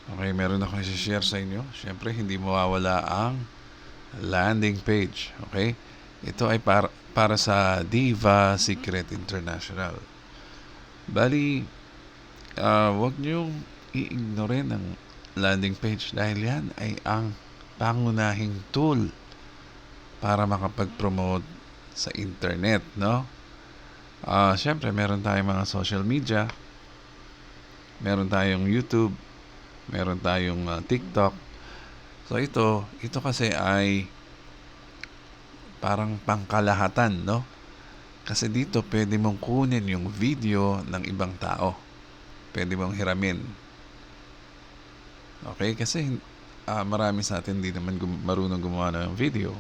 Okay, meron akong i-share sa inyo. Siyempre, hindi mawawala ang landing page. Okay? Ito ay para sa Diva Secret International. Bali, wag niyong i-ignorin ang landing page dahil yan ay ang pangunahing tool para makapag-promote sa internet, no? Siyempre, meron tayong mga social media, meron tayong YouTube, meron tayong TikTok. So ito kasi ay parang pangkalahatan, no? Kasi dito pwede mong kunin yung video ng ibang tao. Pwede mong hiramin. Okay? Kasi marami sa atin hindi naman marunong gumawa ng video.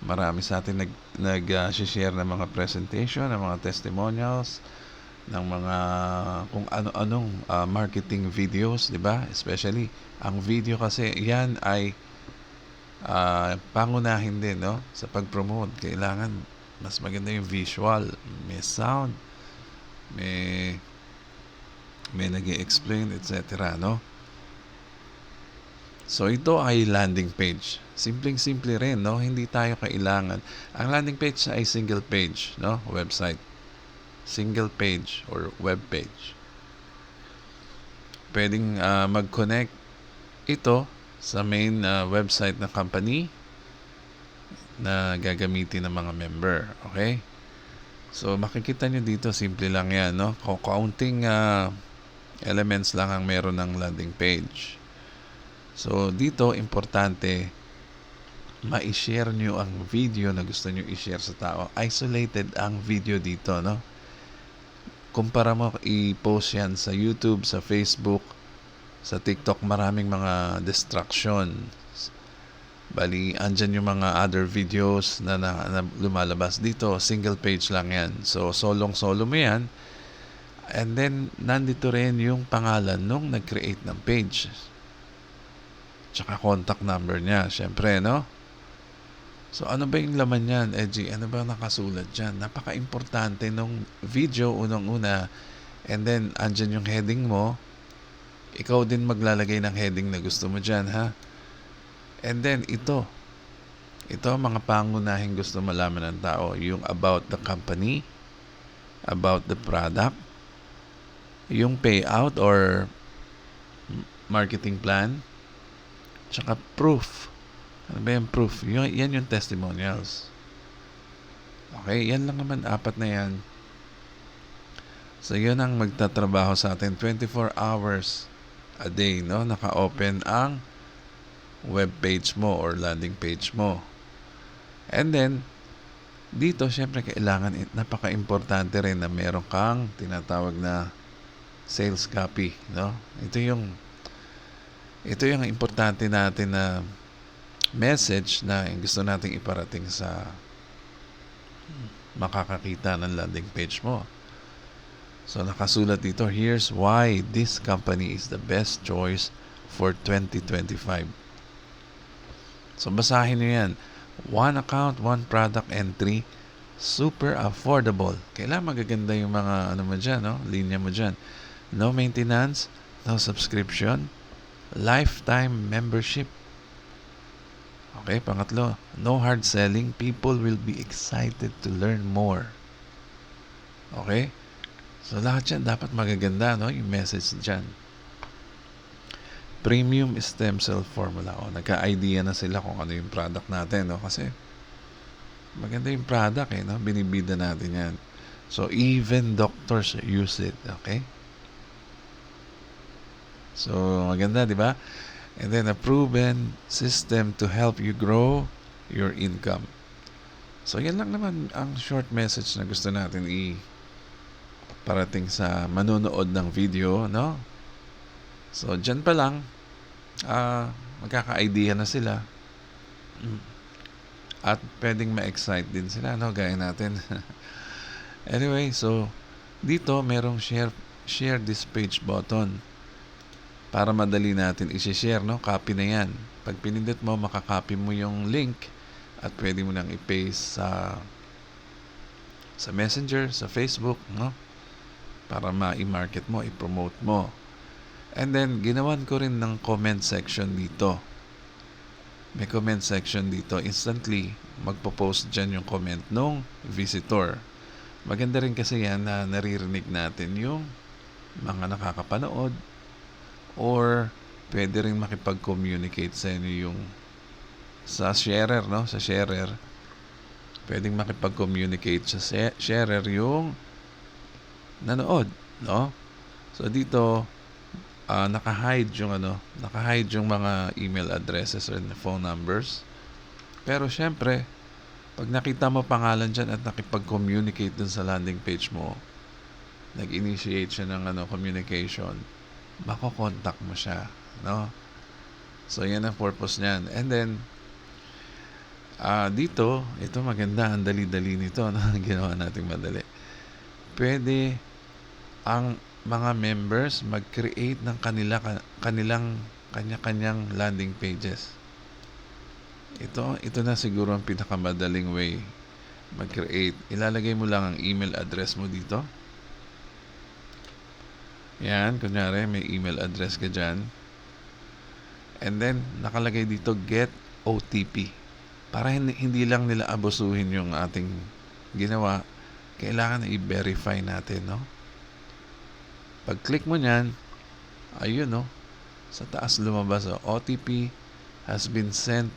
Marami sa atin nag-share ng mga presentation, ng mga testimonials, ng mga kung ano-anong marketing videos, di ba? Especially, ang video kasi, yan ay pangunahin din, no? Sa pag-promote, kailangan mas maganda yung visual, may sound, may nag-i-explain, etc., no? So, ito ay landing page. Simpleng-simple rin, no? Hindi tayo kailangan. Ang landing page ay single page, no? Website. Single page or web page. Pwedeng mag-connect ito sa main website ng company na gagamitin ng mga member. Okay? So, makikita nyo dito, simple lang yan, no? Kaunting elements lang ang meron ng landing page. So, dito, importante, ma-share nyo ang video na gusto nyo i-share sa tao. Isolated ang video dito, no? Kumpara mo, i-post yan sa YouTube, sa Facebook, sa TikTok, maraming mga distraction. Bali, andyan yung mga other videos na lumalabas dito. Single page lang yan. So, solong-solo mo yan. And then, nandito rin yung pangalan nung nag-create ng page. Tsaka contact number niya, syempre, no? So, ano ba yung laman yan, Edgy? Ano ba nakasulat dyan? Napaka-importante nung video, unang-una. And then, andyan yung heading mo. Ikaw din maglalagay ng heading na gusto mo dyan, ha? And then, ito ang mga pangunahing gusto malaman ng tao. Yung about the company, about the product, yung payout or marketing plan, tsaka proof. Ano ba yung proof? Yan yung testimonials. Okay, yan lang naman, 4 na yan. So, yun ang magtatrabaho sa atin 24 hours a day, no? Naka-open ang web page mo or landing page mo. And then, dito, syempre, kailangan, napaka-importante rin na meron kang tinatawag na sales copy, no? Ito yung importante natin na message na gusto nating iparating sa makakakita ng landing page mo. So, nakasulat dito, here's why this company is the best choice for 2025. So, basahin nyo yan. One account, one product entry, super affordable. Kailangan magaganda yung mga mo dyan, no? Linya mo dyan. No maintenance, no subscription, lifetime membership. Okay, pangatlo, no hard selling. People will be excited to learn more. Okay? So, lahat yan dapat magaganda, no? Yung message dyan. Premium stem cell formula. O, nagka-idea na sila kung ano yung product natin, no? Kasi, maganda yung product, no? Binibida natin yan. So, even doctors use it, okay? So, maganda, di ba? And then, a proven system to help you grow your income. So, yan lang naman ang short message na gusto natin parating sa manonood ng video, no? So, dyan pa lang, magkaka-idea na sila. At pwedeng ma-excite din sila, no? Gaya natin. Anyway, so, dito, merong share this page button. Para madali natin i-share, no? Copy na yan. Pag pinindot mo, makakopy mo yung link at pwede mo nang i-paste sa Messenger, sa Facebook, no? Para ma-market mo, i-promote mo. And then, ginawan ko rin ng comment section dito. May comment section dito. Instantly, magpo-post dyan yung comment nung visitor. Maganda rin kasi yan na naririnig natin yung mga nakakapanood or pwede rin makipag-communicate sa inyo yung sa sharer, no? Sa sharer, pwedeng makipag-communicate sa sharer yung nanood, no? So dito, naka-hide yung mga email addresses or phone numbers. Pero syempre, pag nakita mo pangalan dyan at nakipag-communicate dun sa landing page mo, nag-initiate siya ng communication, makokontak mo siya, no? So yan ang purpose niyan. And then dito, ito maganda, ang dali-dali nito, no? Ginawa nating madali. Pwede ang mga members mag-create ng kanilang kanya-kanyang landing pages. Ito na siguro ang pinakamadaling way mag-create. Ilalagay mo lang ang email address mo dito. Yan, kunyari may email address ka dyan. And then, nakalagay dito, get OTP. Para hindi lang nila abusuhin yung ating ginawa, kailangan na i-verify natin, no? Pag-click mo nyan, ayun, no? Sa taas lumabas, OTP has been sent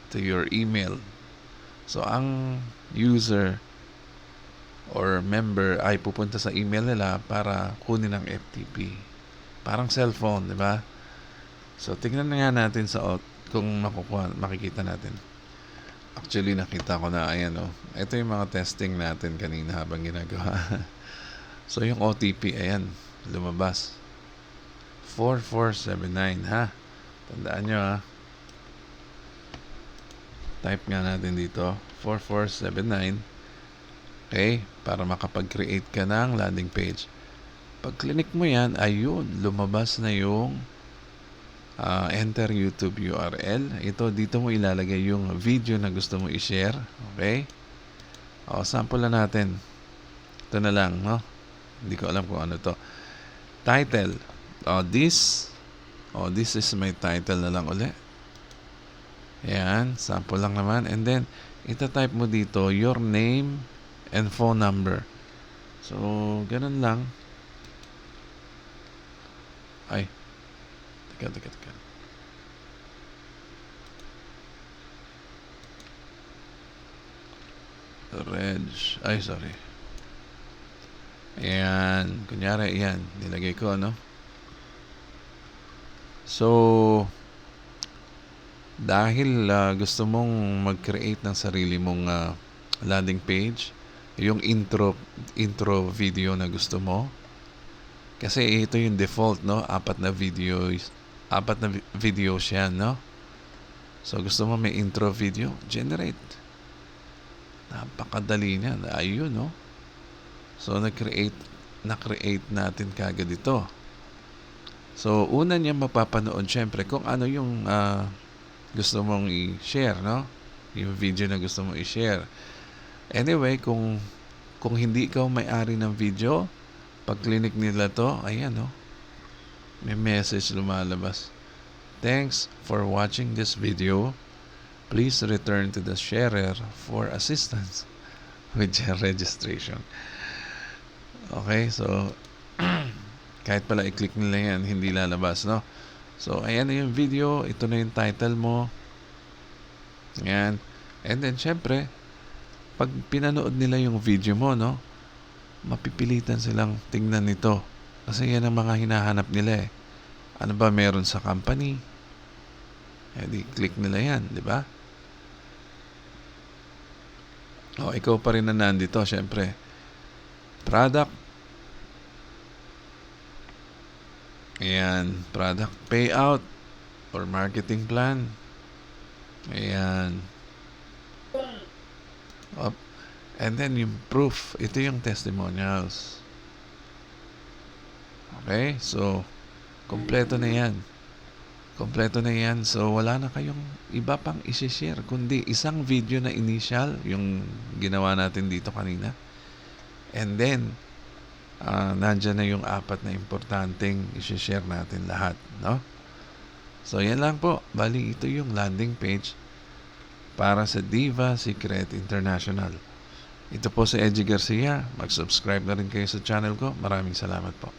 to your email. So, ang user or member ay pupunta sa email nila para kunin ang FTP. Parang cellphone, di ba? So, tingnan na nga natin kung makikita natin. Actually, nakita ko na, ayan, oh. Ito yung mga testing natin kanina habang ginagawa. So, yung OTP, ayan, lumabas. 4479, ha? Tandaan nyo, ha? Type nga natin dito, 4479. Okay? Para makapag-create ka ng landing page. Pag click mo yan, ayun, lumabas na yung enter YouTube URL. Ito, dito mo ilalagay yung video na gusto mo i-share. Okay? Sample na natin. Ito na lang, no? Hindi ko alam kung ano to. Title. This is my title na lang uli. Ayan, sample lang naman. And then, ita-type mo dito your name and phone number. So, ganun lang. Ay, Teka. Sorry. Ayan. Kunyari, ayan. Nilagay ko, no? So, dahil gusto mong mag-create ng sarili mong landing page, yung intro video na gusto mo, kasi ito yung default, no? Apat na videos yan, no? So, gusto mo may intro video? Generate. Napakadali niyan. Ayun, no? So, na-create natin kagad ito. So, una niya mapapanood, syempre, kung ano yung gusto mong i-share, no? Yung video na gusto mong i-share. Anyway, kung hindi ikaw may-ari ng video, pag clinic nila to, ayan, no? May message lumalabas. Thanks for watching this video. Please return to the sharer for assistance with your registration. Okay, so kahit pala i-click nila yan, hindi lalabas, no? So, ayan na yung video. Ito na yung title mo. Ayan. And then, syempre, pag pinanood nila yung video mo, no? Mapipilitan silang tingnan nito. Kasi yan ang mga hinahanap nila, eh. Ano ba meron sa company? Di click nila yan, di ba? Ikaw pa rin na nandito, syempre. Product. Ayan, product payout or marketing plan. Ayan. And then yung proof, ito yung testimonials. Okay, so kompleto na yan. So wala na kayong iba pang i-share, kundi isang video na initial, yung ginawa natin dito kanina. And then nandyan na yung 4 na importanteng i-share natin lahat, no? So, yan lang po. Bali, ito yung landing page para sa Diva Secret International. Ito po si Edgy Garcia. Mag-subscribe na rin kayo sa channel ko. Maraming salamat po.